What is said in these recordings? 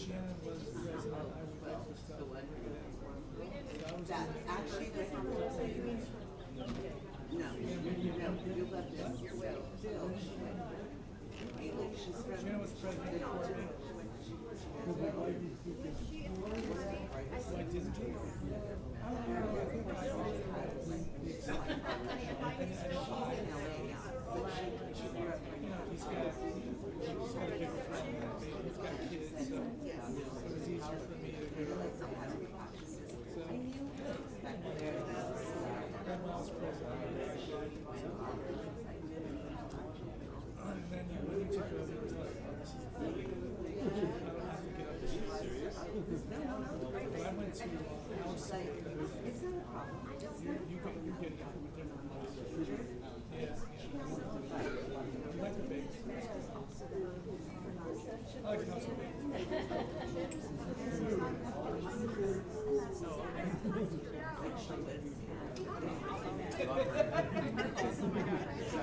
Shannon was president, I would like to stop. That actually was no, you left this. So she's from Shannon was president before me. Why didn't you? I don't know, I think I always had the exact. And you know, he's got a bigger family, he's got kids, so it was easier for me to go. So, grandma was president. And then when you took over, it was like, oh, this is really good. I don't have to get up this serious. But I went to house. it's not a problem. You get into a different place. Yeah. You like the bakes? I like house of bakes.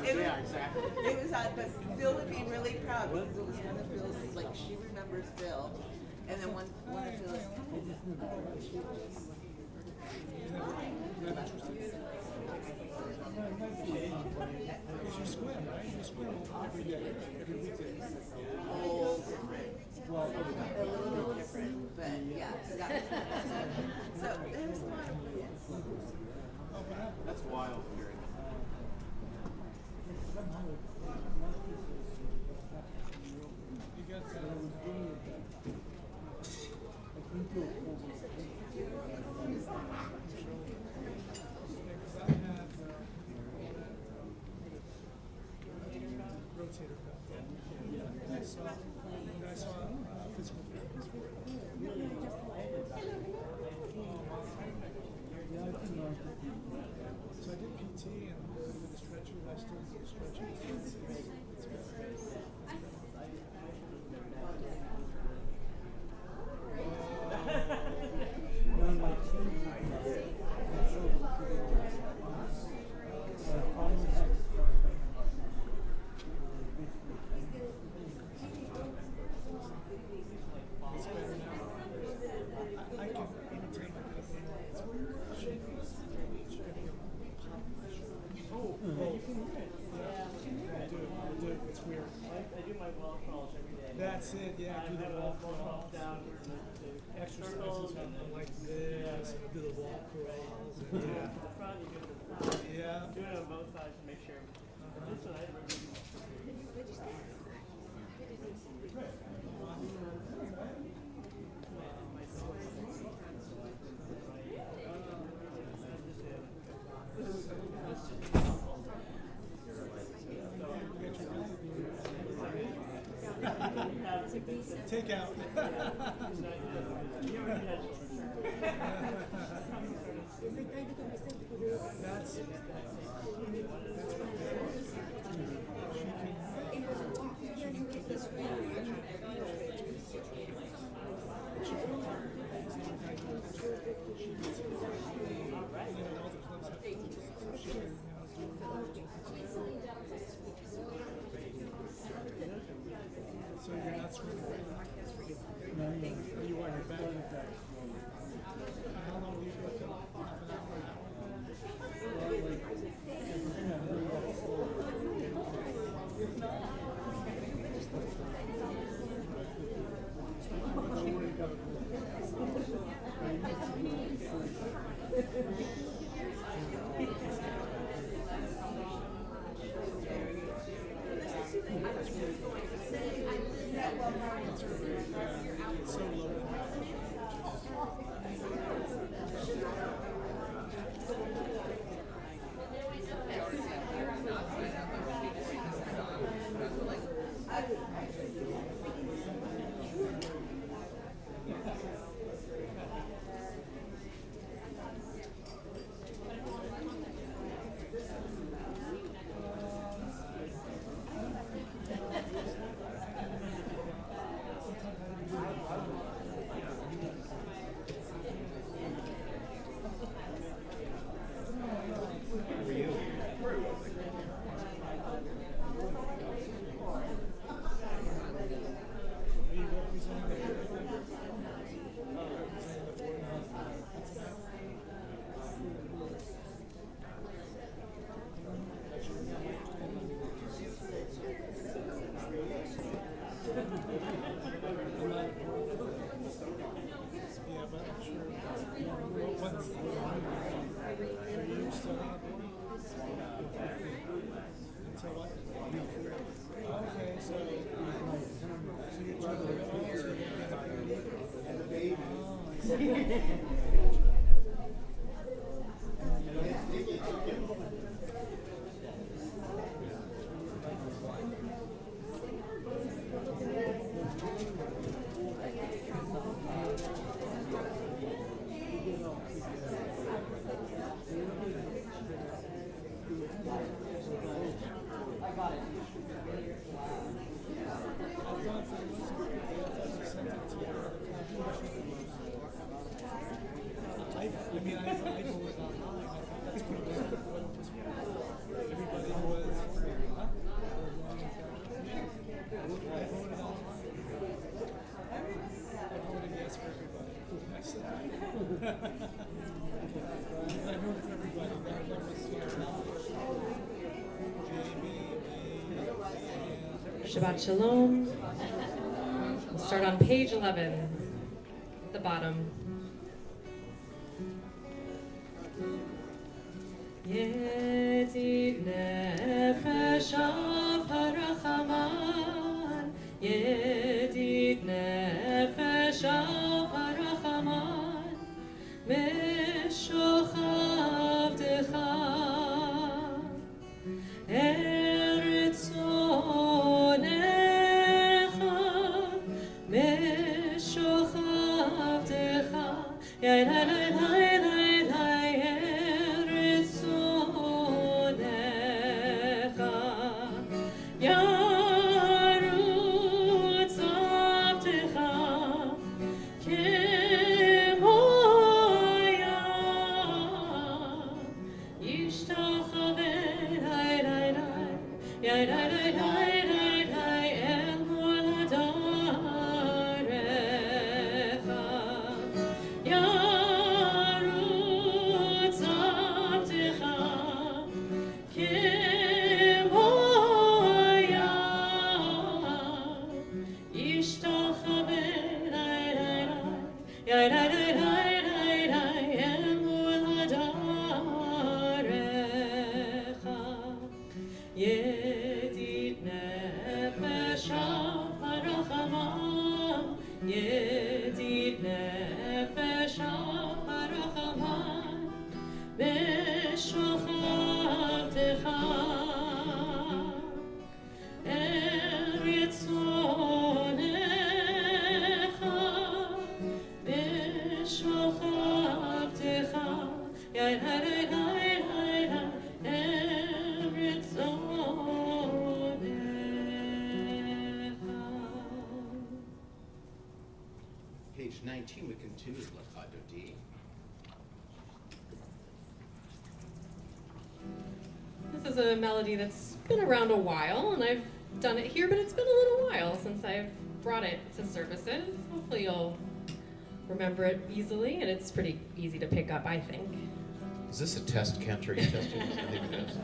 Yeah, exactly. It was odd, but Phil would be really proud because it was one of Phil's, like, she remembers Phil. And then one of Phil's. Because you swim, right? You swim every day, every weekday. Whole different. A little bit different, but yeah. So that was so there's a lot of That's wild hearing. You got rotator cuff. I saw physical therapist for it. So I did PT and with the stretcher, I still do the stretcher. It's better now. I can even take it to the pain. It's weird. She gave me a pop in my shoulder. Oh, you can do it. Yeah, I do. It's weird. I do my wall crawls every day. That's it, yeah. Do the wall crawls. Downwards. Exercises like this, do the wall crawls. And The front, you do the front. yeah. Do it on both sides to make sure. This one I remember. Take out. That's so you're not swimming. No, you want your back. How long do you go till? Half an hour, an hour? It's so low. Shabbat Shalom. We'll start on page 11, the bottom. Yedid nefesh av harachaman, Yedid nefesh av harachaman, Meshochav decha, Page 19, we continue L'Chad Odi. This is a melody that's been around a while, and I've done it here, but it's been a little while since I've brought it to services. Hopefully you'll remember it easily, and it's pretty easy to pick up, I think. Is this a test, Cantor? You testing? I think it is.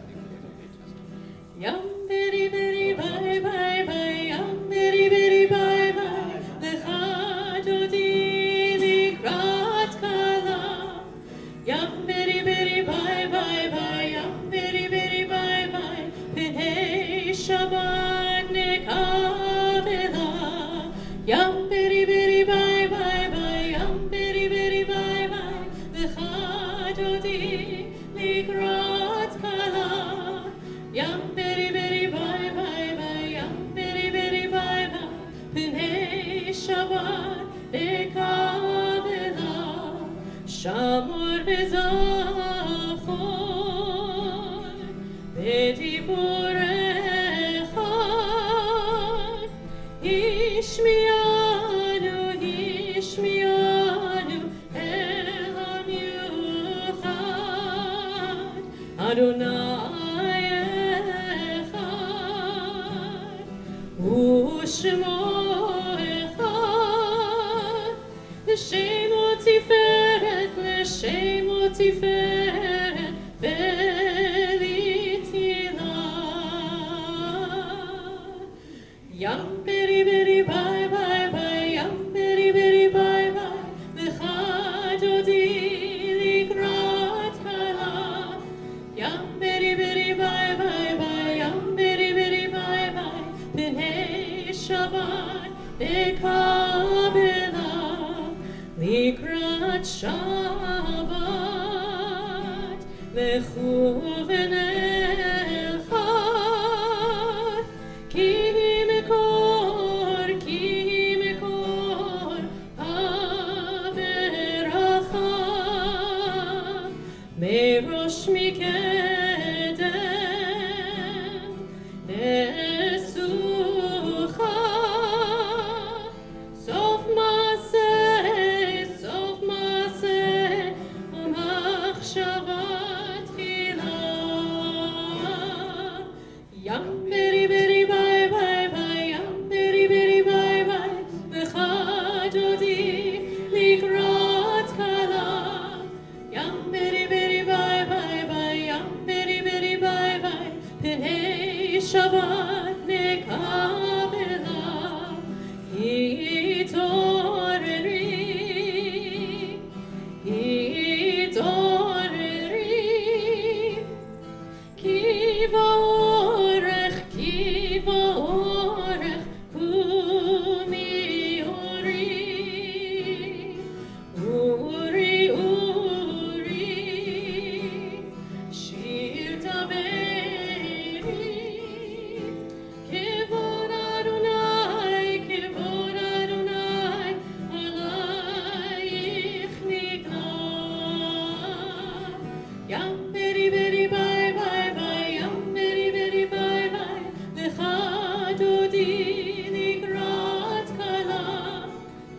Yum bitty bitty bye bye bye, yum bitty bitty bye bye, L'Chad Odi likrat kala, yum bitty bitty bye bye bye, yum bitty bitty bye bye, Pnei Shabbat nekavela, yum bitty bitty bye bye bye, yum bitty bitty bye bye, L'Chad Odi likrat kala, yum bitty bitty bye bye bye, yum bitty bitty bye bye, Pnei Shabbat nekavela, Shamor v'zachor b'diburecha, Ishmianu el hamiuchad, Adonai echad, U'shmo echad, L'shem u'tiferet, L'shem u'tiferet, B'litila. Yum bitty bitty bye bye bye, yum bitty bitty bye bye, L'Chad Odi likrat kala, yum bitty bitty bye bye bye, yum bitty bitty bye bye, Pnei Shabbat nekavela, likrat Shabbat לכו ונלכת כי מקור הברכה מראש מקדם נסוכה סוף מעשה המחשבה תחילה ים ברי ברי ביי ביי ביי ים ברי ברי ביי ביי לך דודי לקראת כלה ים ברי ברי ביי ביי ביי ים ברי ברי ביי ביי פני שבת נקבלה התעוררי כי באורך קומי אורי שיר דברי כבוד אדוני עלייך נגלה ים ברי ברי ביי ביי ביי ים ברי ברי ביי ביי לך דודי לקראת כלה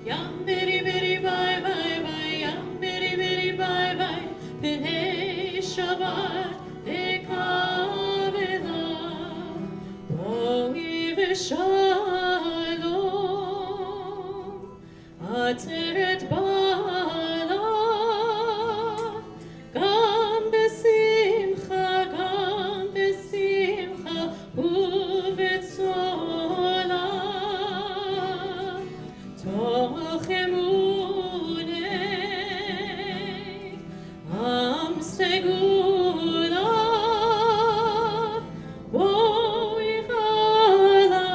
ים ברי ברי ביי ביי ביי ים ברי ברי ביי ביי פני שבת נקבלה בואי ושלום עצרת בעלה גם בשמחה ובצולה תוך אמוני עם סגולה בואי חלה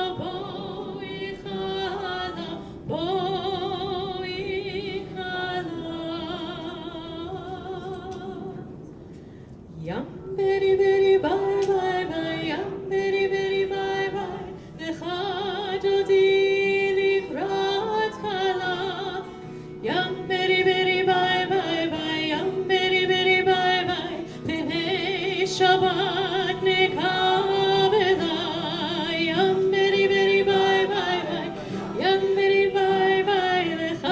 ים ברי ברי ביי ביי ביי ים ברי ברי ביי ביי לך דודי לקראת כלה ים ברי ברי ביי ביי ביי ים ברי ברי ביי ביי פני שבת נקבלה ים ברי ברי ביי ביי ביי ים ברי ביי ביי לך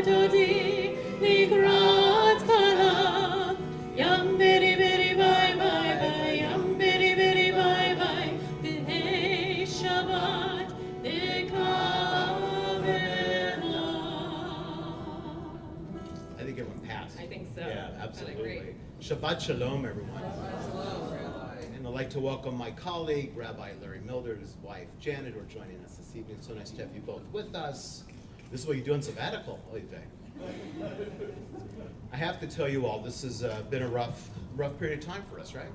דודי לקראת כלה ים ברי ברי ביי ביי ביי ים ברי ברי ביי ביי פני שבת נקבלה I think everyone passed. I think so. Yeah, Kinda absolutely. great. Shabbat Shalom, everyone. And I'd like to welcome my colleague, Rabbi Larry Milder, and his wife, Janet, who are joining us this evening. So nice to have you both with us. This is what you do in sabbatical, Olive. I have to tell you all, this has been a rough period of time for us, right?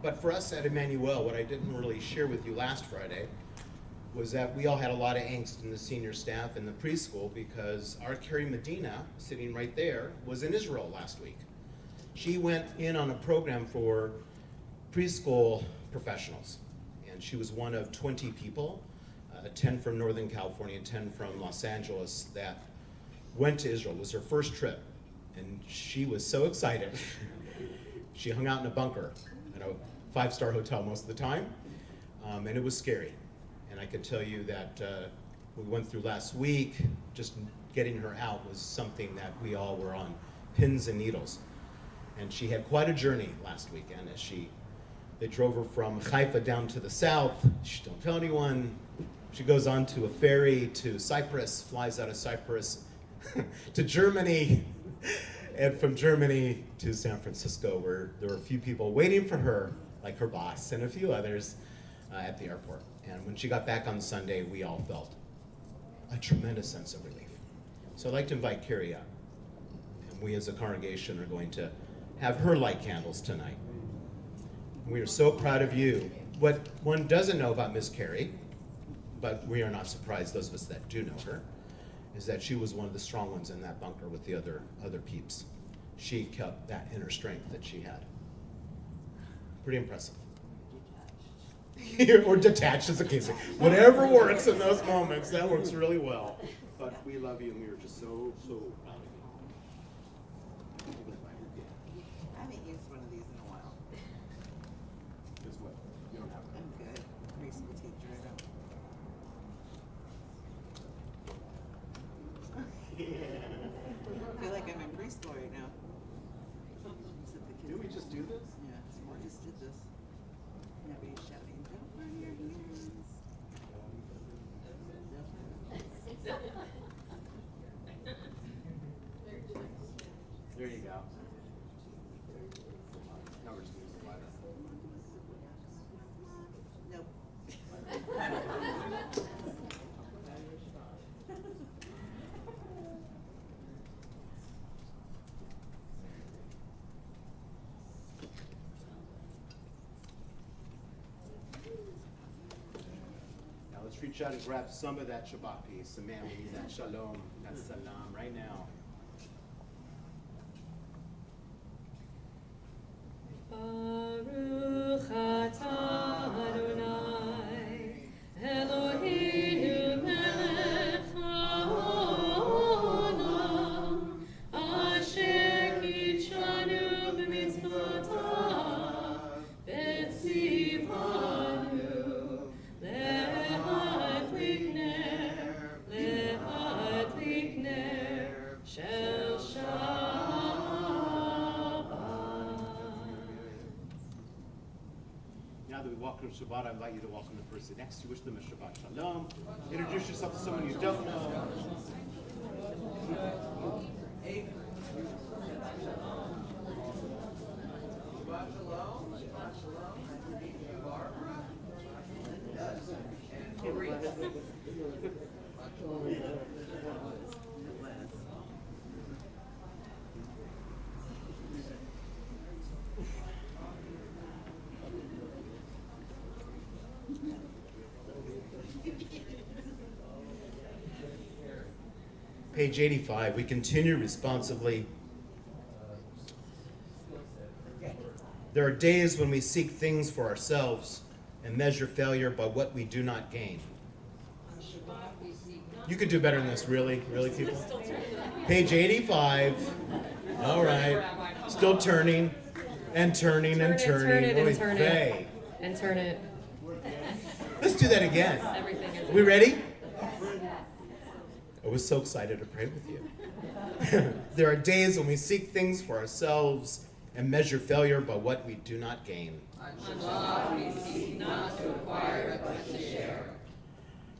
But for us at Emanu-El, what I didn't really share with you last Friday was that we all had a lot of angst in the senior staff and the preschool because our Carrie Medina, sitting right there, was in Israel last week. She went in on a program for preschool professionals, and she was one of 20 people, 10 from Northern California, 10 from Los Angeles, that went to Israel. It was her first trip, and she was so excited. She hung out in a bunker in a 5-star hotel most of the time, and it was scary. And I can tell you that we went through last week, just getting her out was something that we all were on pins and needles. And she had quite a journey last weekend as they drove her from Haifa down to the south. She don't tell anyone. She goes on to a ferry to Cyprus, flies out of Cyprus to Germany, and from Germany to San Francisco, where there were a few people waiting for her, like her boss and a few others at the airport. And when she got back on Sunday, we all felt a tremendous sense of relief. So I'd like to invite Carrie up. And we as a congregation are going to have her light candles tonight. We are so proud of you. What one doesn't know about Miss Carrie, but we are not surprised, those of us that do know her, is that she was one of the strong ones in that bunker with the other peeps. She kept that inner strength that she had. Pretty impressive. Or detached is the case. Whatever works in those moments, that works really well. But we love you, and we are just so proud of you. I haven't used one of these in a while. Guess what? You don't have I'm good. Preschool teacher, I don't. I feel like I'm in preschool right now. Except the kids. Did we just do this? Yeah, we just did this. Nobody's shouting, don't burn your hands. There you go. Now we're just using the lighter. Nope. Now let's reach out and grab some of that Shabbat peace. And man, we need that shalom, that salam right now. Baruch atah Adonai, Eloheinu melech haolam, asher kitshanu b'mitzvotav, v'tzivanu, le'adlik ner, shel Now that we welcome Shabbat, I invite you to welcome the person next to you. Wish them a Shabbat Shalom. Introduce yourself to someone you don't know. Page 85, we continue responsively. There are days when we seek things for ourselves and measure failure by what we do not gain. You could do better than this, really, people. Page 85. All right. Still turning and turning and turning. Turn it Oy and turn vey. it. And turn it. Let's do that again. Everything is. We ready? I was so excited to pray with you. There are days when we seek things for ourselves and measure failure by what we do not gain. On Shabbat we seek not to acquire but to share.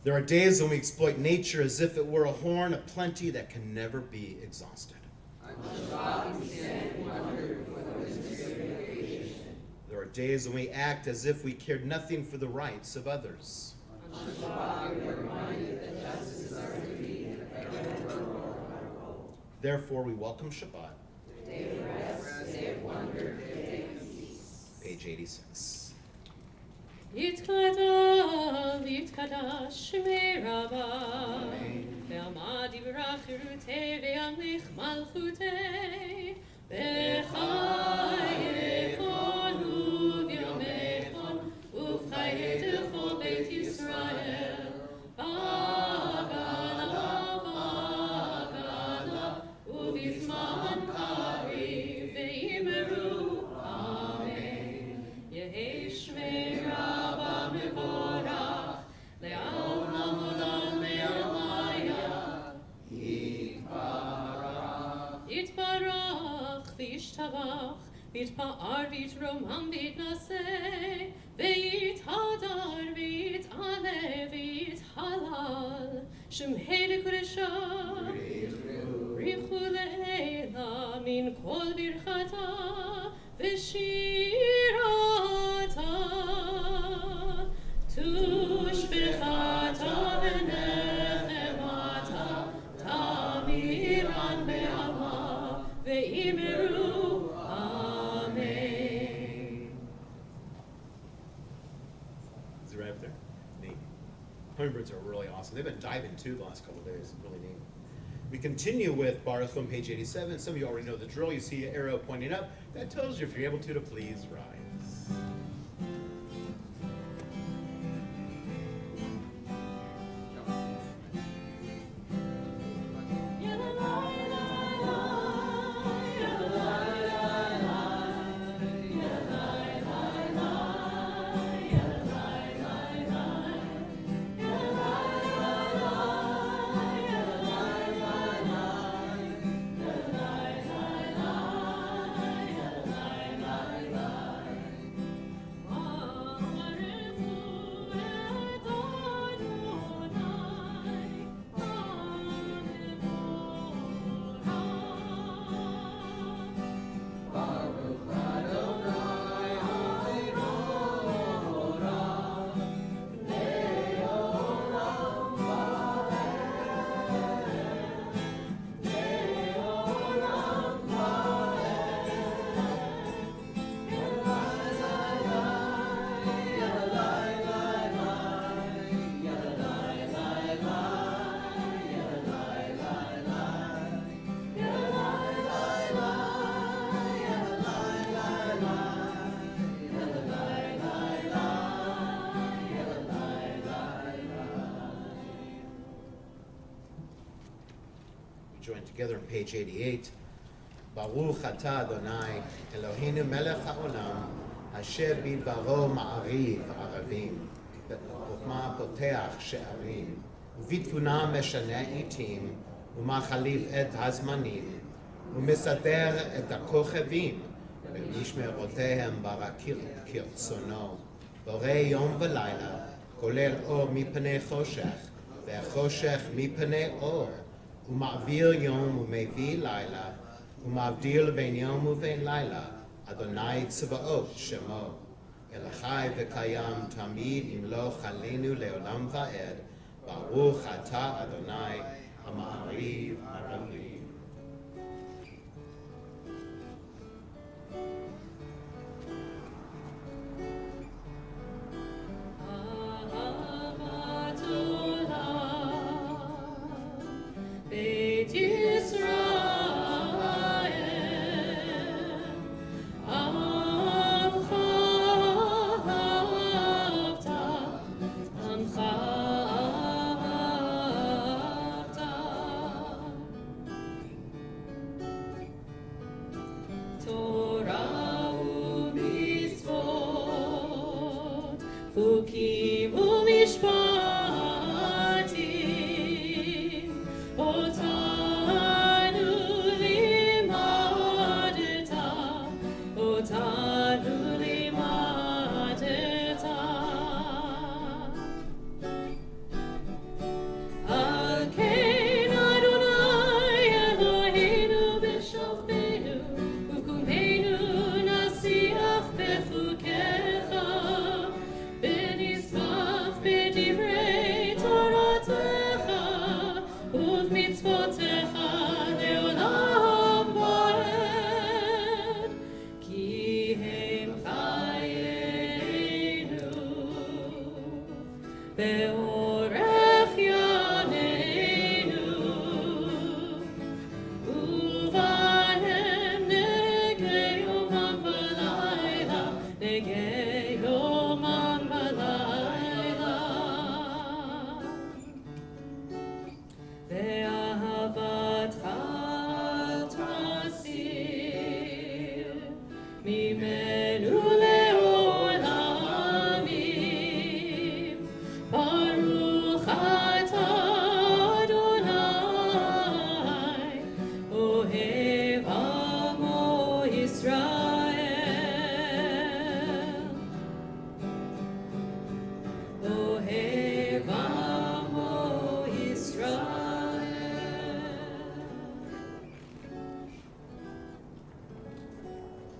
There are days when we exploit nature as if it were a horn of plenty that can never be exhausted. On Shabbat we stand wondered for the mystery of creation. There are days when we act as if we cared nothing for the rights of others. On Shabbat we are reminded that justice is our duty and affection. Therefore, we welcome Shabbat. Day of rest, day of wonder, day of peace. Page 86. Yitkadash, yitkadash, shmei rabbah, ve'amad yivrach chirutei, ve'amlich malchutei, ve'chayechon u'vyomechon, u'vchayetecho beit Yisrael, ba'gala, ba'gala, u'bizman kariv, ve'imeru, amen. Yehei shmei rabbah mevorach, le'olam olam me'amaya, Yitbarach v'yishtabach, v'yitpa'ar v'yitromam v'yitnaseh, v'yithadar v'yit'aleh v'yithalal, shemhei l'kodesha, richu le'ela min kol birchata, v'shirata, tushbechata v'nechemata, tamiran be'alma, ve'imeru, amen. Is it right up there? Neat. Hummingbirds are really awesome. They've been diving too the last couple of days. Really neat. We continue with Baruch on page 87. Some of you already know the drill. You see an arrow pointing up. That tells you if you're able to please rise. Join together on page 88. Baruch atah Adonai, Eloheinu melech haolam, asher bidbaro ma'ariv aravim, בחוכמה פותח שערים, ובתבונה משנה עיתים, ומחליף את הזמנים, ומסדר את הכוכבים, ובמשמרותיהם ברא כרצונו, בורא יום ולילה, כולל אור מפני חושך, וחושך מפני אור, ומעביר יום ומביא לילה, ומבדיל בין יום ובין לילה, אדוני צבאות שמו. אלא חי וקיים תמיד ימלוך עלינו לעולם ועד, ברוך אתה אדוני המעריב הרבים.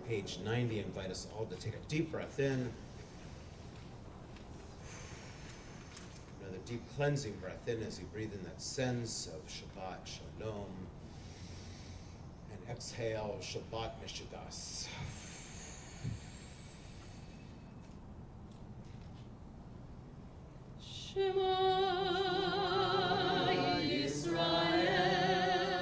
Page 90, invite us all to take a deep breath in. Another deep cleansing breath in as you breathe in that sense of Shabbat Shalom. And exhale, Shabbat Mishidas. Shema Yisrael.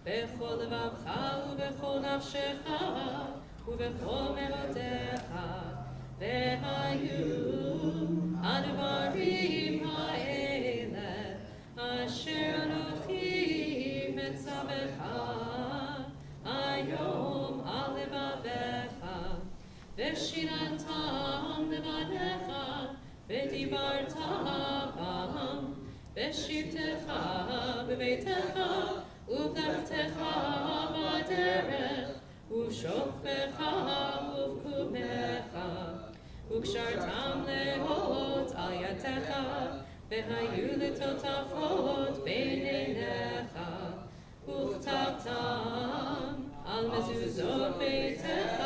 בכל לבבך ובכל נפשך ובכל מאודיך, והיו הדברים האלה אשר אנוכי מצווך היום על לבביך, ושירתם לבניך, ודיברת בם, בשבתך בביתך, ובלכתך בדרך, ובשוכבך ובקומך, וקשרתם לאות על ידך, והיו לטוטפות בין עיניך, וכתבתם על מזוזות ביתך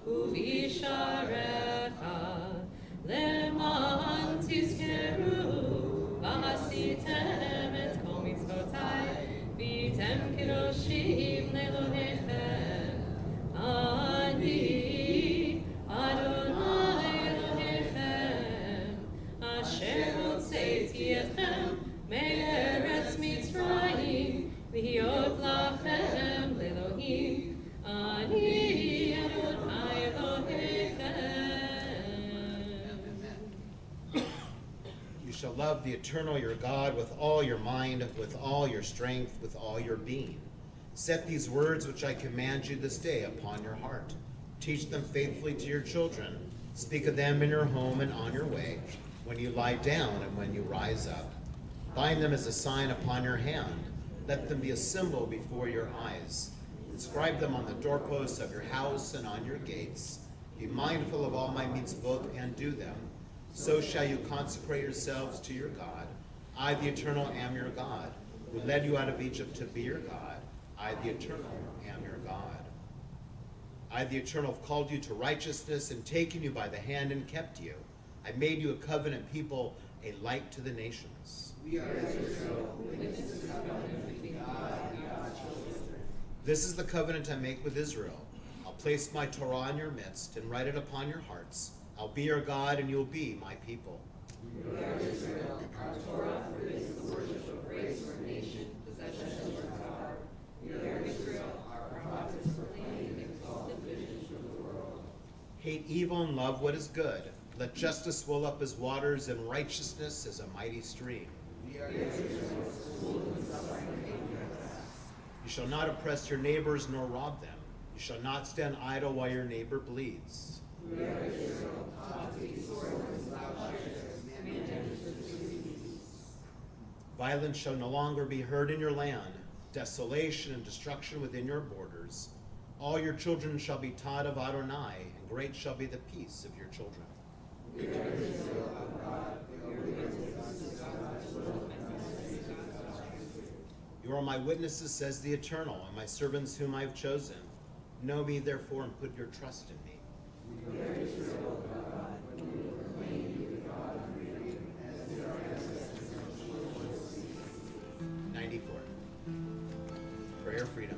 ובשעריך, למען תזכרו ועשיתם את כל מצוותיי, והייתם קדושים לאלוהיכם. אני אדוני אלוהיכם, אשר הוצאתי אתכם מארץ מצרים, להיות לכם לאלוהים. אני אדוני אלוהיכם. You shall love the eternal your God with all your mind, with all your strength, with all your being. Set these words which I command you this day upon your heart. Teach them faithfully to your children. Speak of them in your home and on your way, when you lie down and when you rise up. Bind them as a sign upon your hand. Let them be a symbol before your eyes. Inscribe them on the doorposts of your house and on your gates. Be mindful of all my mitzvot and do them. So shall you consecrate yourselves to your God. I, the Eternal, am your God, who led you out of Egypt to be your God. I, the Eternal, am your God. I, the Eternal, have called you to righteousness and taken you by the hand and kept you. I made you a covenant people, a light to the nations. We are Israel, witness to the covenant between God and God's children. This is the covenant I make with Israel. I'll place my Torah in your midst and write it upon your hearts. I'll be your God and you'll be my people. We are Israel. Our Torah forbids the worship of race or nation, possession of your heart. We are Israel. Our prophets proclaim exalted visions for the world. Hate evil and love what is good. Let justice swell up as waters and righteousness as a mighty stream. We are Israel. You shall not oppress your neighbors nor rob them. You shall not stand idle while your neighbor bleeds. We are Israel. Violence shall no longer be heard in your land, desolation and destruction within your borders. All your children shall be taught of Adonai, and great shall be the peace of your children. 'You are my witnesses, says the Eternal, and my servants whom I have chosen. Know me, therefore, and put your trust in me. 94. Prayer freedom.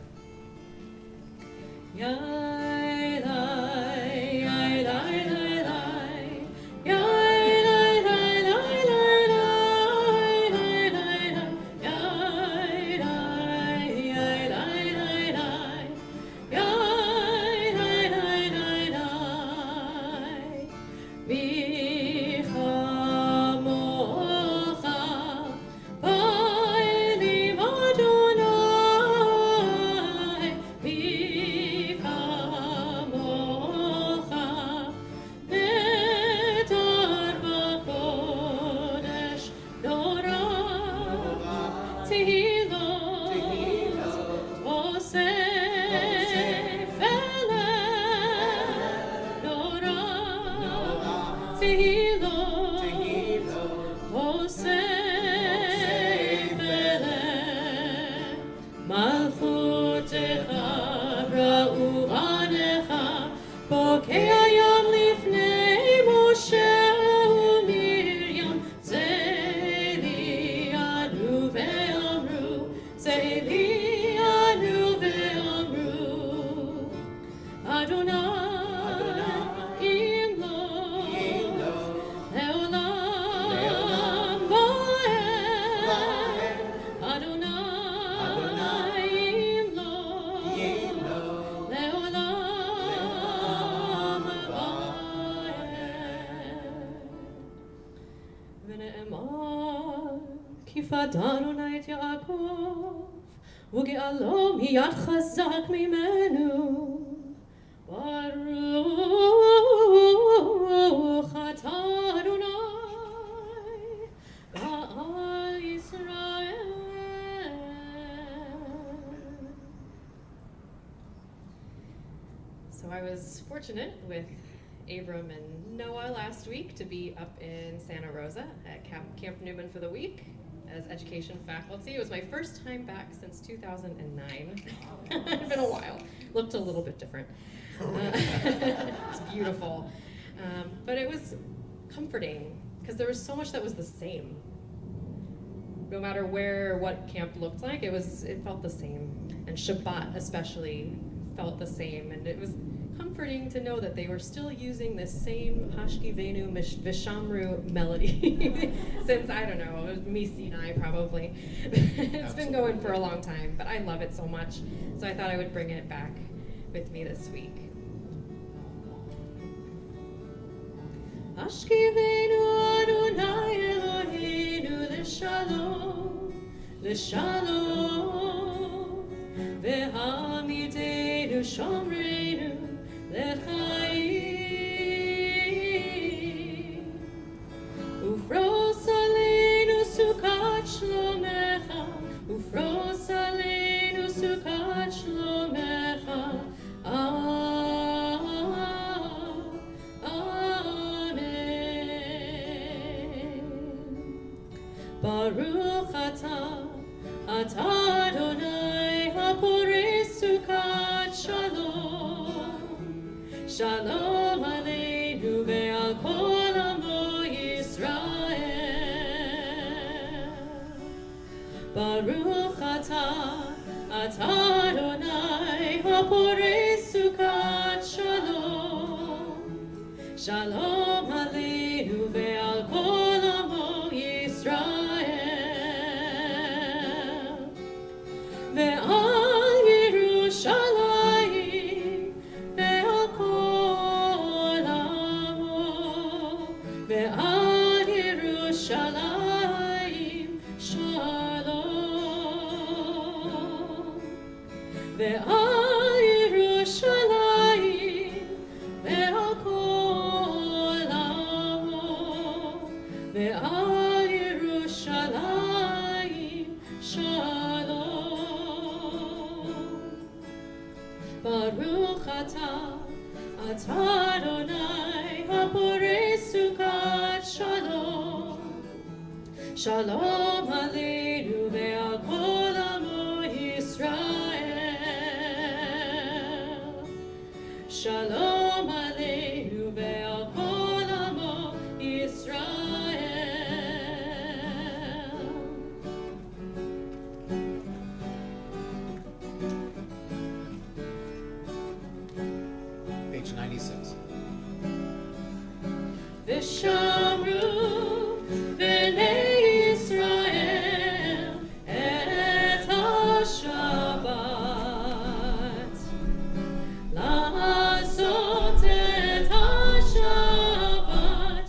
שנאמר, כי פדנו נא את יעקב, וגאלו מיד חזק ממנו. ברוך אתה אדוני, גאל ישראל. So I was fortunate with Abram and Noah last week to be up in Santa Rosa at Camp Newman for the week as education faculty. It was my first time back since 2009. It's been a while. Looked a little bit different. It's beautiful. But it was comforting because there was so much that was the same. No matter where, what camp looked like, it felt the same. And Shabbat especially felt the same. And it was comforting to know that they were still using the same Hashkivenu Vishamru melody since, I don't know, it was me Sinai probably. It's been going for a long time, but I love it so much. So I thought I would bring it back with me this week. Hashkivenu Adonai Eloheinu l'shalom, l'shalom, ve'hamidenu shomreinu l'chaim, ufros aleinu sukat shlomecha, ufros aleinu sukat shlomecha. Baruch atah Adonai haporei sukat shalom, shalom aleinu ve'al kol amo Yisrael. Baruch atah Adonai haporei sukat shalom, shalom aleinu ve'al kol amo Yisrael. Ve'al Yerushalayim, ve'al kol amo, ve'al Yerushalayim, shalom. Ve'al Yerushalayim, ve'al kol amo, ve'al Yerushalayim, shalom. Baruch atah Adonai haporei sukat shalom, shalom aleinu ve'al kol amo Yisrael. Shalom aleinu ve'al kol amo Yisrael. Page 96. V'shamru b'nei Yisrael et ha-Shabbat, la'asot et ha-Shabbat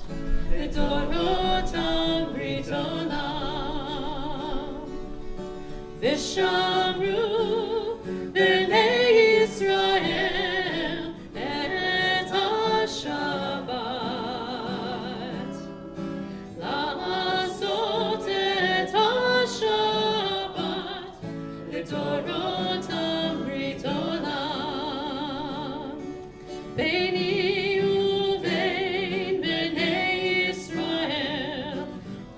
v'dorotam brit olam. V'shamru b'nei Yisrael et ha-Shabbat, la'asot et ha-Shabbat v'dorotam brit olam. Beini uvein b'nei Yisrael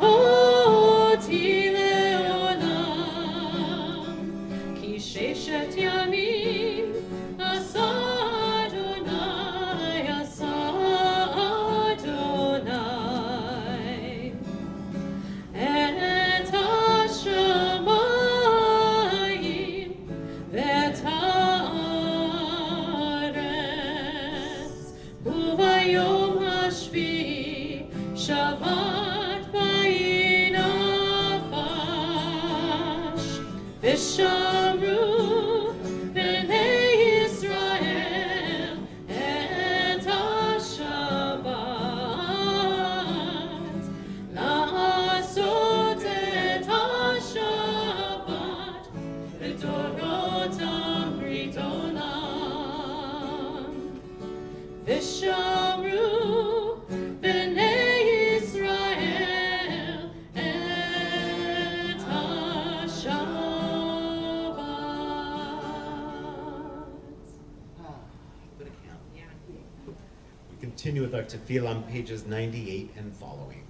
oti le'olam, continue with our tefillah on pages 98 and following.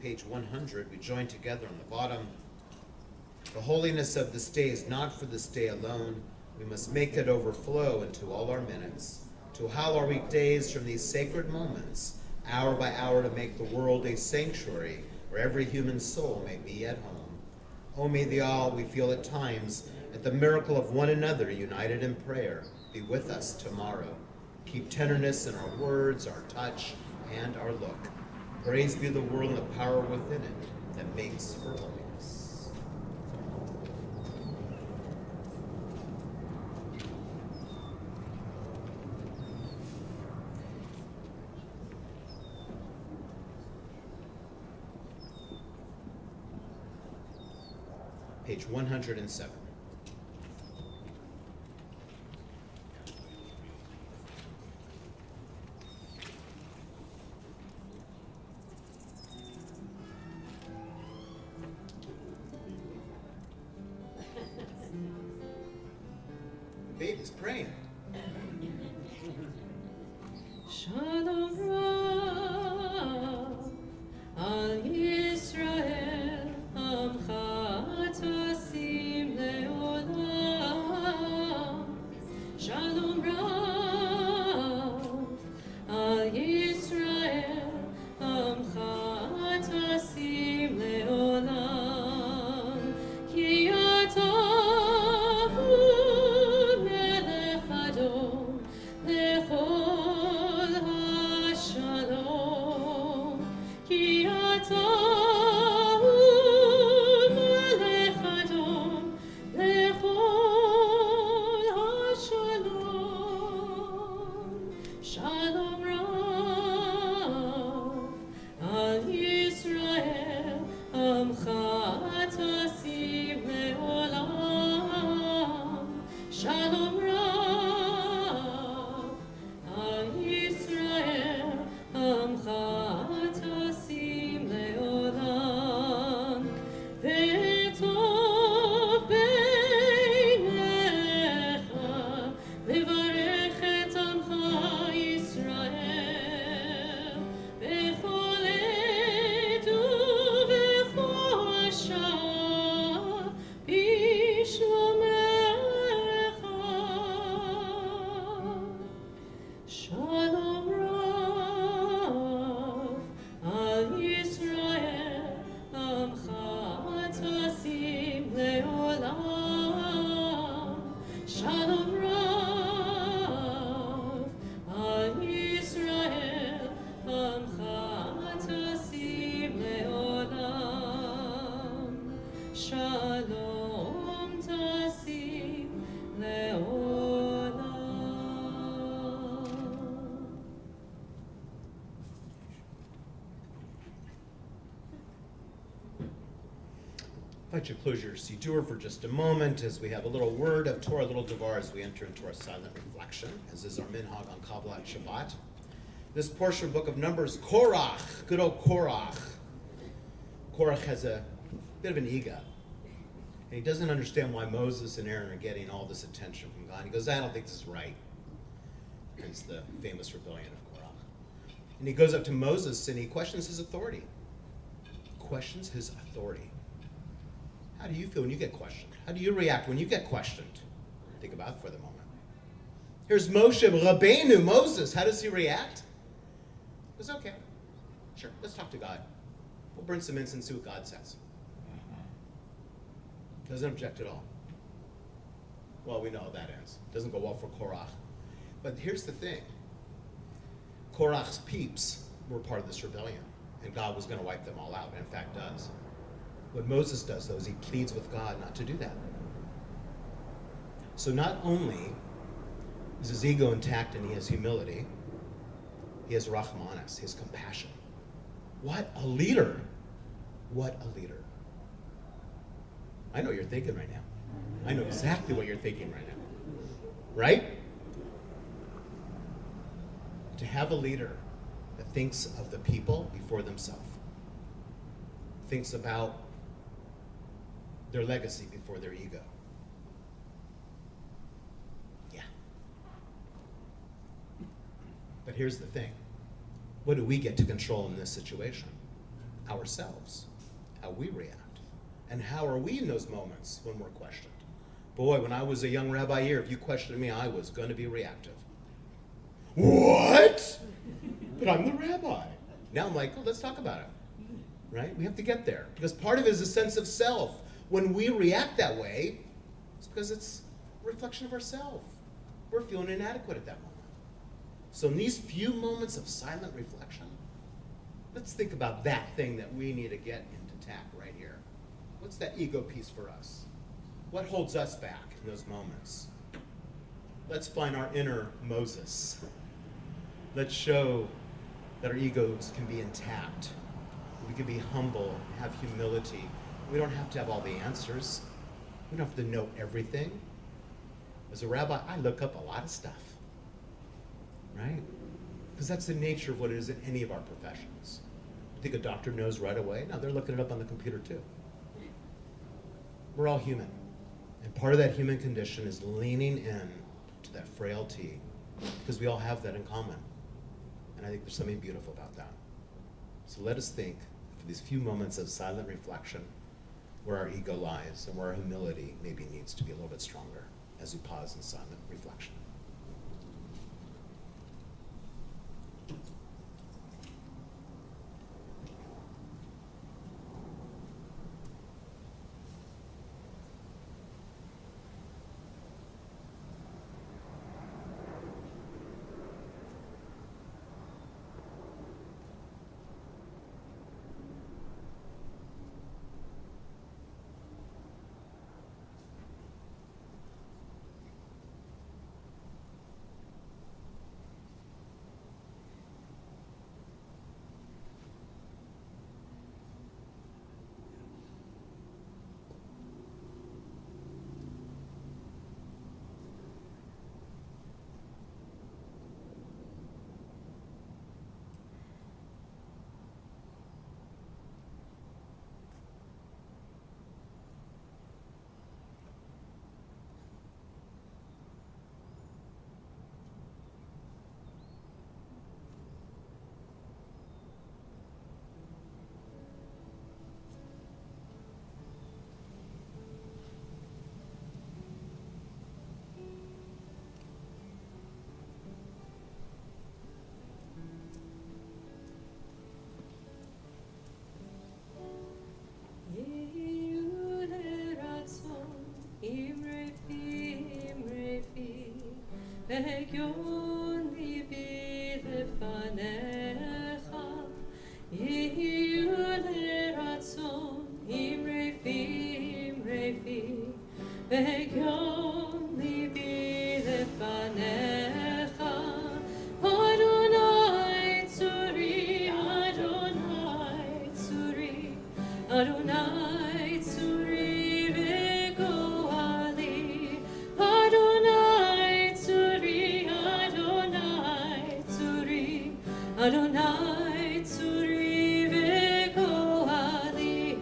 Page 100, we join together on the bottom. The holiness of this day is not for this day alone. We must make it overflow into all our minutes, to hallow our weekdays from these sacred moments, hour by hour, to make the world a sanctuary where every human soul may be at home. Oh, may the all we feel at times at the miracle of one another united in prayer be with us tomorrow. Keep tenderness in our words, our touch, and our look. Praise be the world and the power within it that makes for holiness. Page 107. Baby's praying. Shalom Rav al Yisrael Amcha Tosim Leolam. Shalom Rav al Yisrael Amcha Tosim Leolam. Ki Shalom Rav al Yisrael Amcha Tosim Leolam. Shalom Rav Shalom Rav al Yisrael Amcha Tasim Leolam. Shalom Rav al Yisrael Amcha Tasim Leolam. Shalom Tasim Leolam. I invite you to close your siddur for just a moment as we have a little word of Torah, a little devar as we enter into our silent reflection, as is our minhag on Kabbalat Shabbat. This portion of the book of Numbers, Korach, good old Korach. Korach has a bit of an ego. And he doesn't understand why Moses and Aaron are getting all this attention from God. He goes, I don't think this is right. It's the famous rebellion of Korach. And he goes up to Moses and he questions his authority. Questions his authority. How do you feel when you get questioned? How do you react when you get questioned? Think about it for the moment. Here's Moshe Rabbeinu, Moses. How does he react? He goes, okay, sure, let's talk to God. We'll burn some incense and see what God says. Doesn't object at all. Well, we know how that ends. Doesn't go well for Korach. But here's the thing. Korach's peeps were part of this rebellion, and God was going to wipe them all out, and in fact does. What Moses does, though, is he pleads with God not to do that. So not only is his ego intact and he has humility, he has rachmanis, he has compassion. What a leader! What a leader. I know what you're thinking right now. I know exactly what you're thinking right now. Right? To have a leader that thinks of the people before themselves, thinks about their legacy before their ego. Yeah. But here's the thing. What do we get to control in this situation? Ourselves. How we react. And how are we in those moments when we're questioned? Boy, when I was a young rabbi here, if you questioned me, I was going to be reactive. What? But I'm the rabbi. Now I'm like, oh, let's talk about it. Right? We have to get there. Because part of it is a sense of self. When we react that way, it's because it's a reflection of ourselves. We're feeling inadequate at that moment. So in these few moments of silent reflection, let's think about that thing that we need to get into tack right here. What's that ego piece for us? What holds us back in those moments? Let's find our inner Moses. Let's show that our egos can be intact. We can be humble, have humility. We don't have to have all the answers. We don't have to know everything. As a rabbi, I look up a lot of stuff, right? Because that's the nature of what it is in any of our professions. You think a doctor knows right away? No, they're looking it up on the computer too. We're all human. And part of that human condition is leaning in to that frailty, because we all have that in common. And I think there's something beautiful about that. So let us think, for these few moments of silent reflection, where our ego lies and where our humility maybe needs to be a little bit stronger as we pause in silent reflection. Adonai tzuri v'kohali,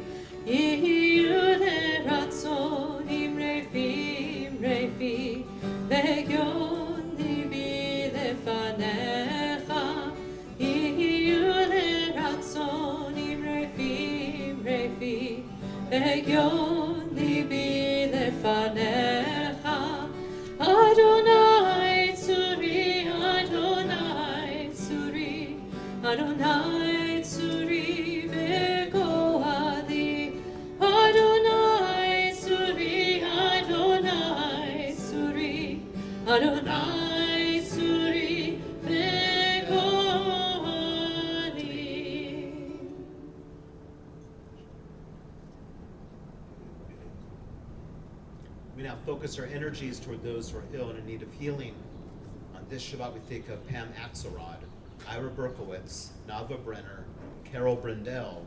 yihiu leratzon imrefi, ve'yon libi lefanecha, yihiu leratzon imrefi, ve'yon libi lefanecha. Adonai tzuri, Adonai tzuri, Adonai tzuri v'kohali, Adonai tzuri, Adonai tzuri, Adonai tzuri v'kohali. We now focus our energies toward those who are ill and in need of healing. On this Shabbat, we think of Pam Axelrod, Ira Berkowitz, Nava Brenner, Carol Brindell,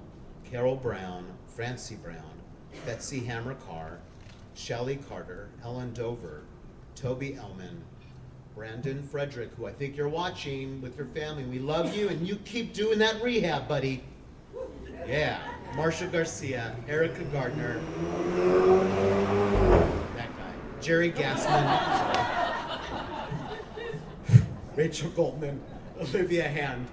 Carol Brown, Francie Brown, Betsy Hammer-Carr, Shelley Carter, Ellen Dover, Toby Ellman, Brandon Frederick, who I think you're watching with your family. We love you, and you keep doing that rehab, buddy. Yeah. Marsha Garcia, Erica Gardner, that guy, Jerry Gassman, Rachel Goldman, Olivia Hand,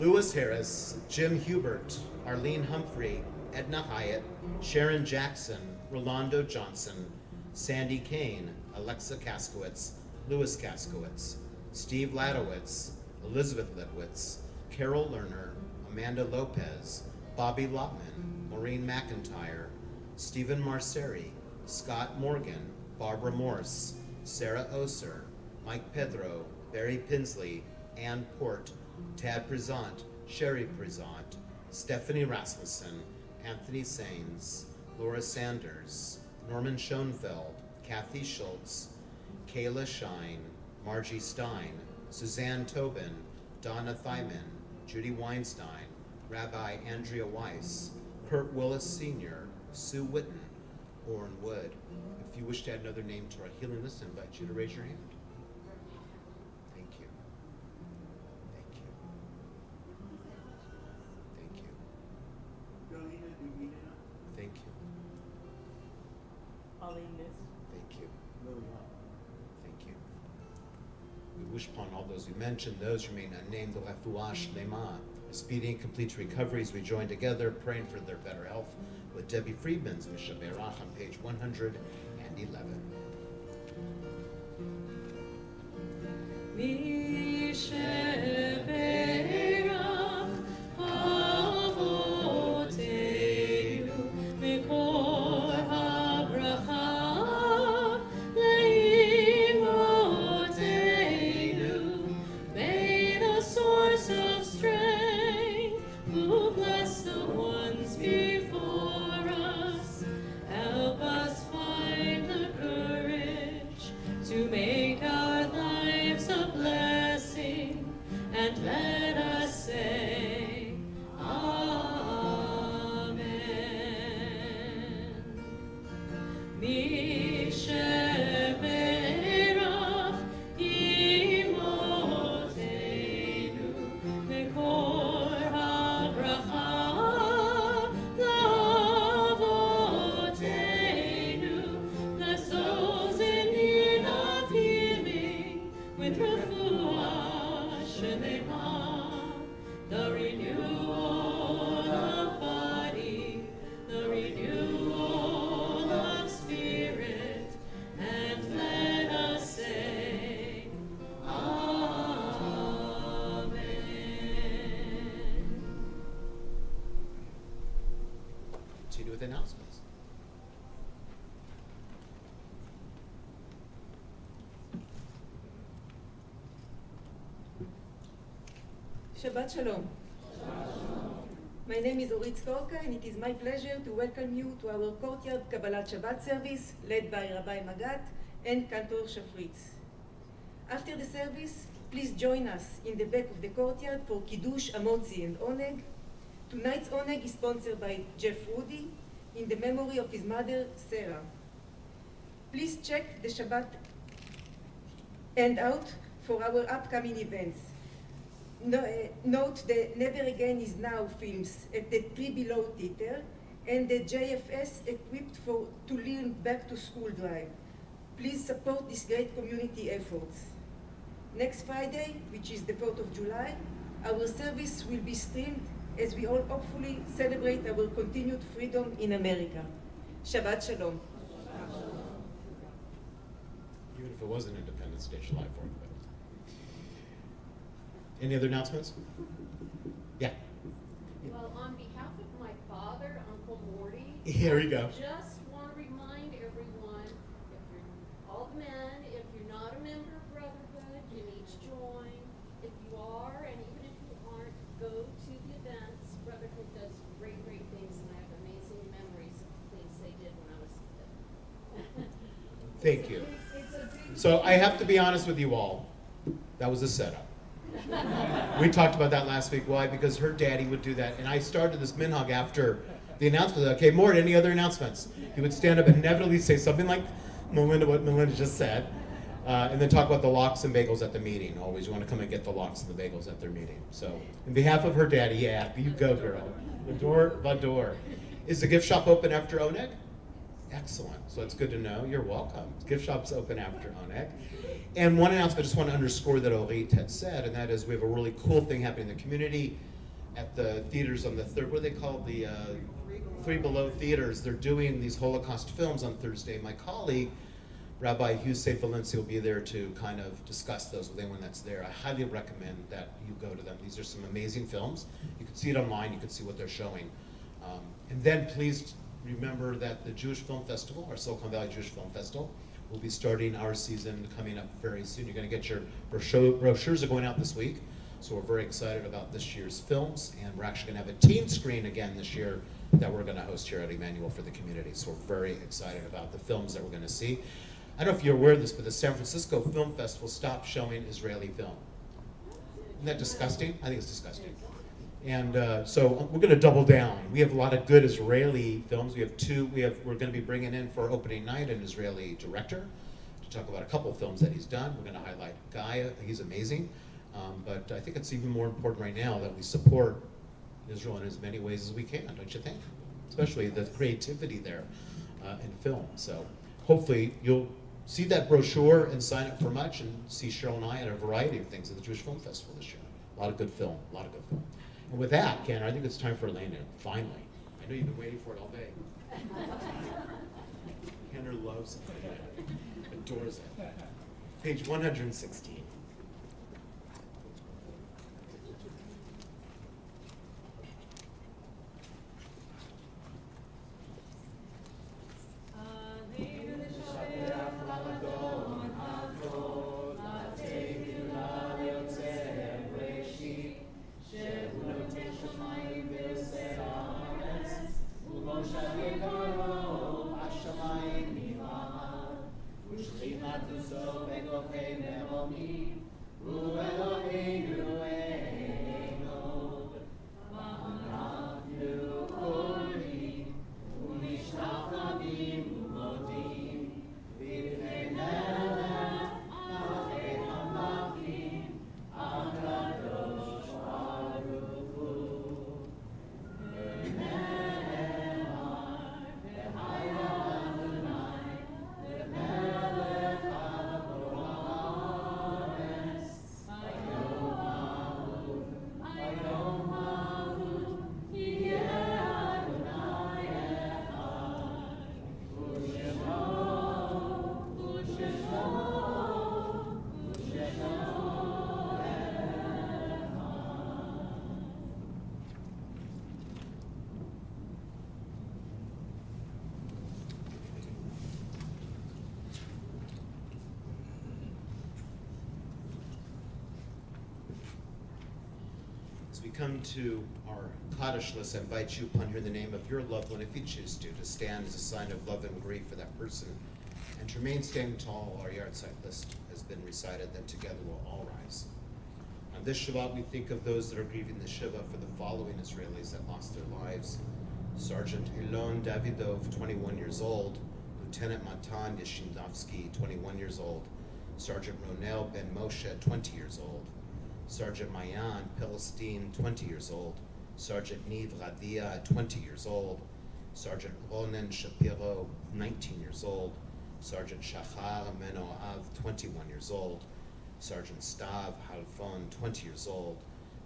Lewis Harris, Jim Hubert, Arlene Humphrey, Edna Hyatt, Sharon Jackson, Rolando Johnson, Sandy Kane, Alexa Kaskowitz, Louis Kaskowitz, Steve Ladowitz, Elizabeth Litwitz, Carol Lerner, Amanda Lopez, Bobby Lotman, Maureen McIntyre, Stephen Marceri, Scott Morgan, Barbara Morse, Sarah Oser, Mike Pedro, Barry Pinsley, Ann Port, Tad Prezant, Sherry Prezant, Stephanie Rasmussen, Anthony Sains, Laura Sanders, Norman Schoenfeld, Kathy Schultz, Kayla Shine, Margie Stein, Suzanne Tobin, Donna Thyman, Judy Weinstein, Rabbi Andrea Weiss, Kurt Willis Sr., Sue Witten, Orrin Wood. If you wish to add another name to our healing list, I invite you to raise your hand. Thank you. Thank you. Thank you. Thank you. Thank you. Thank you. We wish upon all those we mentioned, those who remain unnamed, the refuah shlema, a speedy and complete recovery as we join together, praying for their better health with Debbie Friedman's Mishaberach on page 111. Mishaberach avoteinu mikor habracha leimotenu. May the source of strength, who bless the ones before us, help us find the courage to make our lives a blessing, and let us say, Amen. Mishaberach imotenu mikor habracha lavotenu. Bless those in need of healing with refuah shlema, the renewal of body, the renewal of spirit, and let us say, Amen. Continue with announcements. Shabbat Shalom. My name is Orit Skorka, and it is my pleasure to welcome you to our courtyard Kabbalat Shabbat service led by Rabbi Magat and Cantor Shafritz. After the service, please join us in the back of the courtyard for Kiddush, Amotzi, and Oneg. Tonight's Oneg is sponsored by Jeff Rudy in the memory of his mother, Sarah. Please check the Shabbat handout for our upcoming events. Note the Never Again Is Now films at the 3 Below Theater and the JFS Equipped to Learn Back to School drive. Please support these great community efforts. Next Friday, which is the 4th of July, our service will be streamed as we all hopefully celebrate our continued freedom in America. Shabbat Shalom. Even if it wasn't Independence Day, July 4th. But... Any other announcements? Yeah. Well, on behalf of my father, Uncle Morty, Here we go. just want to remind everyone, if you're all the men, if you're not a member of Brotherhood, you need to join. If you are, and even if you aren't, go to the events. Brotherhood does great, great things, and I have amazing memories of things they did when I was a kid. Thank you. So I have to be honest with you all. That was a setup. We talked about that last week. Why? Because her daddy would do that. And I started this minhag after the announcement. Okay, Mort, any other announcements? He would stand up and inevitably say something like what Melinda just said. And then talk about the lox and bagels at the meeting. Always, you want to come and get the lox and the bagels at their meeting. So, on behalf of her daddy, yeah, you go, girl. Vador. Is the gift shop open after Oneg? Excellent. So it's good to know. You're welcome. Gift shop's open after Oneg. And one announcement I just want to underscore that Orit had said, and that is we have a really cool thing happening in the community at the theaters on the third, what are they called? The 3 Below theaters. They're doing these Holocaust films on Thursday. My colleague, Rabbi Hussein Valencia, will be there to kind of discuss those with anyone that's there. I highly recommend that you go to them. These are some amazing films. You can see it online. You can see what they're showing. And then please remember that the Jewish Film Festival, our Silicon Valley Jewish Film Festival, will be starting our season coming up very soon. You're going to get your brochures are going out this week. So we're very excited about this year's films. And we're actually going to have a teen screen again this year that we're going to host here at Emanu-El for the community. So we're very excited about the films that we're going to see. I don't know if you're aware of this, but the San Francisco Film Festival stopped showing Israeli film. Isn't that disgusting? I think it's disgusting. And so we're going to double down. We have a lot of good Israeli films. We have two. We're going to be bringing in for opening night an Israeli director to talk about a couple of films that he's done. We're going to highlight Gaia. He's amazing. But I think it's even more important right now that we support Israel in as many ways as we can, don't you think? Especially the creativity there in film. So hopefully you'll see that brochure and sign up for much and see Cheryl and I at a variety of things at the Jewish Film Festival this year. A lot of good film, a lot of good film. And with that, Ken, I think it's time for Elena, finally. I know you've been waiting for it all day. Kenner loves it, adores it. Page 116. As we come to our Kaddish list, I invite you upon hearing the name of your loved one, if you choose to stand as a sign of love and grief for that person, and to remain standing tall while our yard site list has been recited, then together we'll all rise. On this Shabbat, we think of those that are grieving the Shiva for the following Israelis that lost their lives. Sergeant Ilon Davidov, 21 years old, Lieutenant Matan Yeshindovsky, 21 years old, Sergeant Ronel Ben Moshe, 20 years old, Sergeant Mayan Pelestine, 20 years old. Sergeant Niv Radia, 20 years old. Sergeant Ronen Shapiro, 19 years old. Sergeant Shachar Menoav, 21 years old. Sergeant Stav Halfon, 20 years old.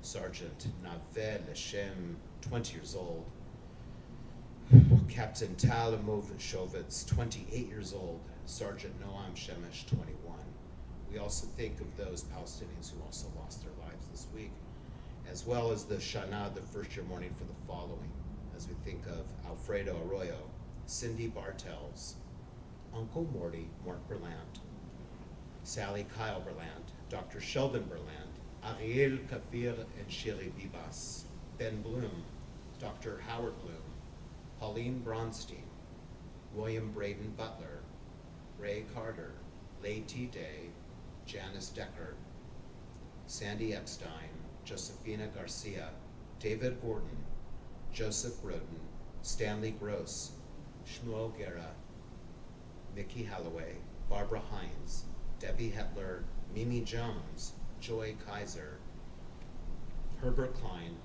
Sergeant Navel Leshem, 20 years old. Captain Tal Shovitz, 28 years old. Sergeant Noam Shemesh, 21. We also think of those Palestinians who also lost their lives this week, as well as the Shana, the first year mourning for the following, as we think of Alfredo Arroyo, Cindy Bartels, Uncle Morty, Mort Berland, Sally Kyle Berland, Dr. Sheldon Berland, Ariel Kafir and Shiri Bibas, Ben Bloom, Dr. Howard Bloom, Pauline Bronstein, William Braden Butler, Ray Carter, Leigh T. Day, Janice Decker, Sandy Epstein, Josefina Garcia, David Gordon, Joseph Roden, Stanley Gross, Shmuel Guerra, Mickey Holloway, Barbara Hines, Debbie Hetler, Mimi Jones, Joy Kaiser, Herbert Klein,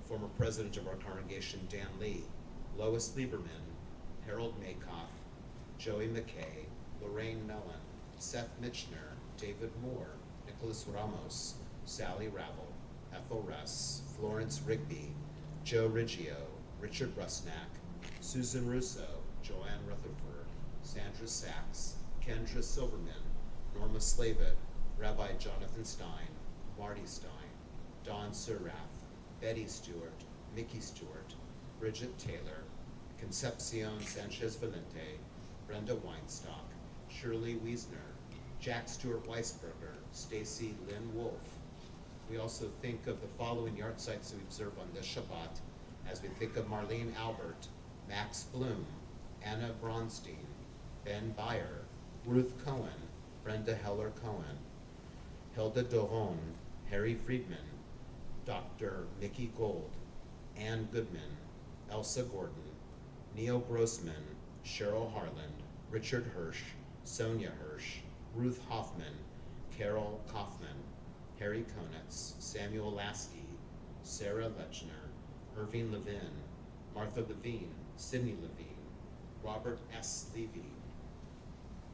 former president of our congregation Dan Lee, Lois Lieberman, Harold Makoff, Joey McKay, Lorraine Mellon, Seth Mitchner, David Moore, Nicholas Ramos, Sally Ravel, Ethel Russ, Florence Rigby, Joe Riggio, Richard Rusnak, Susan Russo, Joanne Rutherford, Sandra Sachs, Kendra Silverman, Norma Slavett, Rabbi Jonathan Stein, Marty Stein, Don Surath, Betty Stewart, Mickey Stewart, Bridget Taylor, Concepcion Sanchez Valente, Brenda Weinstock, Shirley Wiesner, Jack Stewart Weisberger, Stacy Lynn Wolf. We also think of the following yard sites that we observe on this Shabbat, as we think of Marlene Albert, Max Bloom, Anna Bronstein, Ben Beyer, Ruth Cohen, Brenda Heller Cohen, Hilda Doron, Harry Friedman, Dr. Mickey Gold, Ann Goodman, Elsa Gordon, Neil Grossman, Cheryl Harland, Richard Hirsch, Sonia Hirsch, Ruth Hoffman, Carol Kaufman, Harry Konitz, Samuel Lasky, Sarah Lechner, Irving Levin, Martha Levine, Sidney Levine, Robert S. Levy,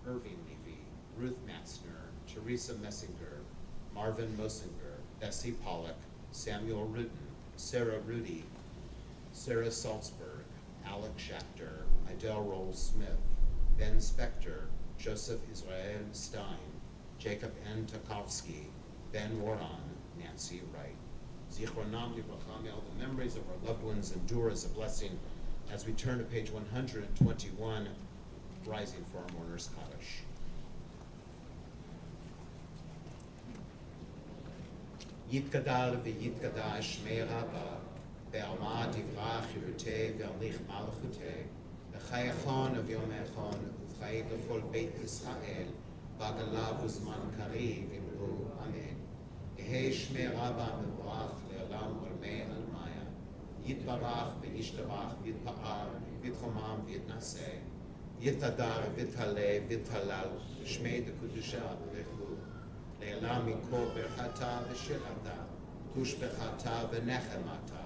Irving Levy, Ruth Matzner, Teresa Messinger, Marvin Mosinger, Bessie Pollock, Samuel Rudin, Sarah Rudy, Sarah Salzberg, Alec Schachter, Idell Rolls-Smith, Ben Spector, Joseph Israel Stein, Jacob N. Tarkovsky, Ben Waron, Nancy Wright. Zichronam Libracha, may all the memories of our loved ones endure as a blessing as we turn to page 121, Rising for our Mourners Kaddish. Yitkadal v'yitkadash shmei Rabba, be'alma divrach yirutei ve'amlich malachutei, v'chayachon v'yomechon v'chay l'chol beit Yisrael, b'agalav uzman kariv imru amen. Yehei shmei Rabba mevorach le'olam olmei almaya, yitbarach v'yishtabach v'yitpa'ar v'yitchomam v'yitnaseh, yitadar v'yithaleh v'yithalal shmei dekudusha v'rechu, Le'elam mikol berchata v'shirata, tushbechata v'nechemata,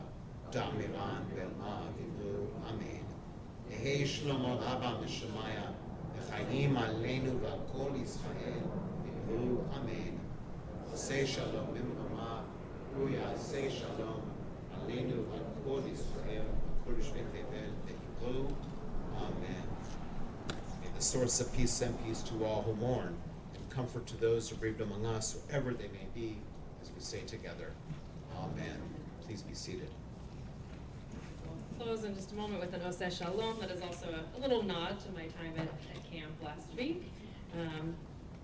da'miran ve'elma v'imru amen. Yehei shlomo rabba m'shemaya, v'chayim aleinu v'al Yisrael, v'imru amen. Say shalom b'mrama, hu ya'aseh shalom, aleinu v'al Yisrael, v'kol yishvei tevel, v'imru amen. May the source of peace send peace to all who mourn, comfort to those who grieved among us, wherever they may be, as we say together, amen. Please be seated. Close in just a moment with an Oseh Shalom. That is also a little nod to my time at camp last week. I'm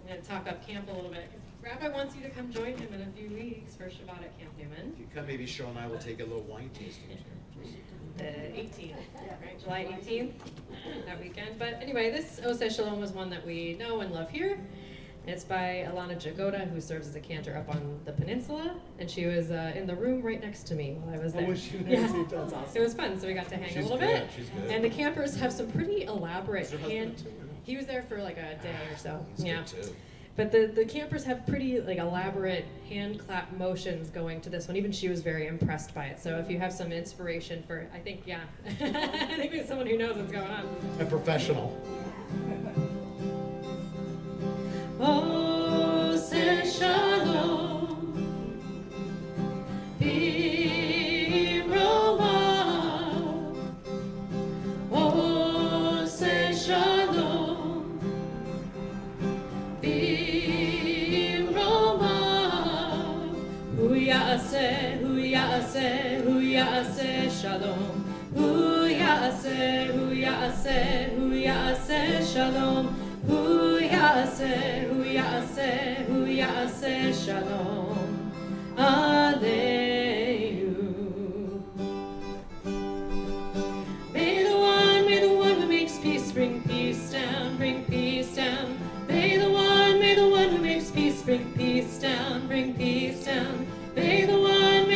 going to talk up camp a little bit. Rabbi wants you to come join him in a few weeks for Shabbat at Camp Newman. If you come, maybe Cheryl and I will take a little wine tasting too. The 18th, right? July 18th, that weekend. But anyway, this Oseh Shalom was one that we know and love here. It's by Alana Jagoda, who serves as a cantor up on the peninsula, and she was in the room right next to me while I was there. Oh, was she there? Yeah. That's awesome. It was fun, so we got to hang She's a little good, bit. she's good. And the campers have some pretty elaborate Is her husband too? He was there for like a day or so. He's yeah. good too. But the campers have pretty like elaborate hand clap motions going to this one. Even she was very impressed by it. So if you have some inspiration for, I think, yeah, I think we have someone who knows what's going on. A professional. Oh, say shalom, Bimroma. Oh, say shalom, Bimroma. Hu ya'aseh, hu ya'aseh, hu ya'aseh shalom. Hu ya'aseh, hu ya'aseh, hu ya'aseh shalom. Hu ya'aseh, hu ya'aseh, hu ya'aseh shalom aleinu. May the one who makes peace bring peace down, bring peace down. May the one who makes peace bring peace down, bring peace down. May the one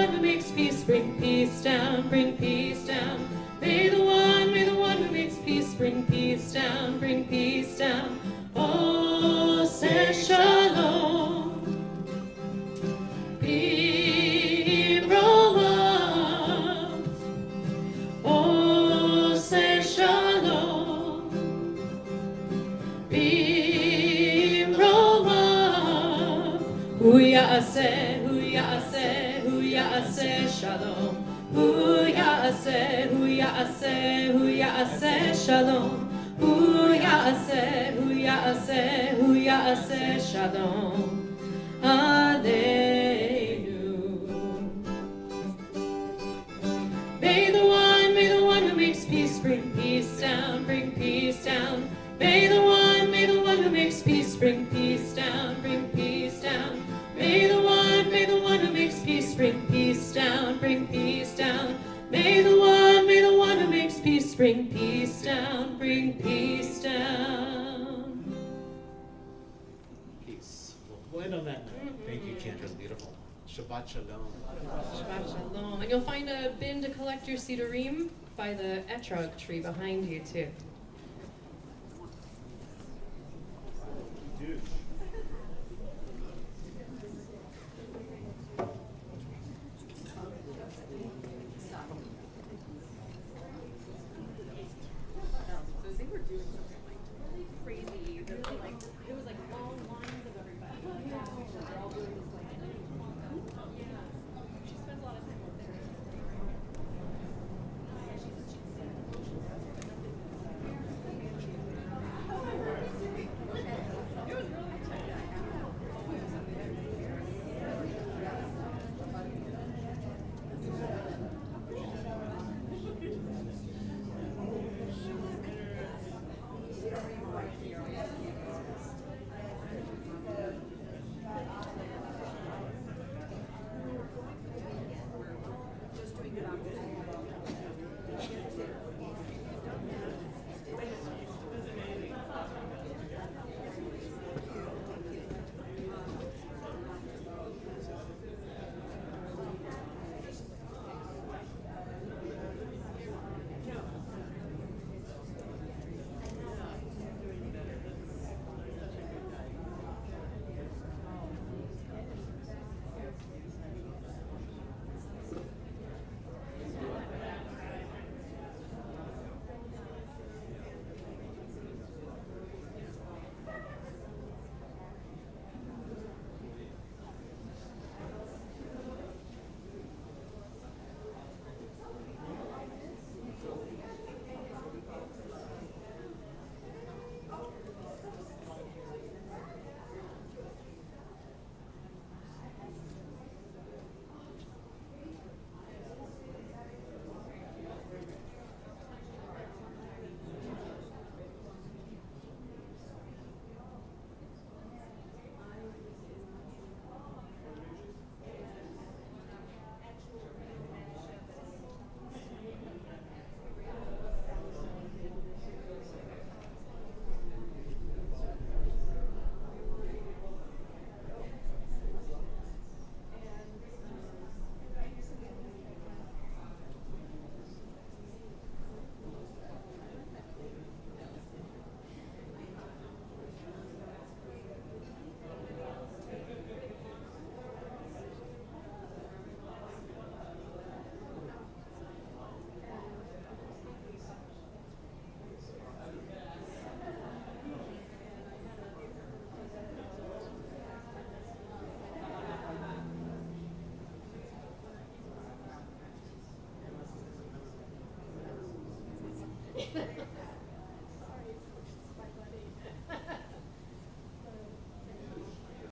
who makes peace bring peace down, bring peace down. May the one who makes peace bring peace down, bring peace down. Oh, say shalom, Bimroma. Oh, say shalom, Bimroma. Hu ya'aseh, hu ya'aseh, hu ya'aseh shalom. Hu ya'aseh, hu ya'aseh, hu ya'aseh shalom. Hu ya'aseh, hu ya'aseh, hu ya'aseh shalom aleinu. May the one who makes peace bring peace down, bring peace down. May the one who makes peace bring peace down, bring peace down. May the one who makes peace bring peace down, bring peace down. May the one who makes peace bring peace down, bring peace down. Peace. We'll end on that note. Thank you, Kendra. Beautiful. Shabbat shalom. Shabbat shalom. And you'll find a bin to collect your sidurim by the etrog tree behind you too. So they were doing something like really crazy. They were like, it was like long lines of everybody. They're all doing this like, yeah. She spends a lot of time up there. Yeah, she said she'd seen the motions.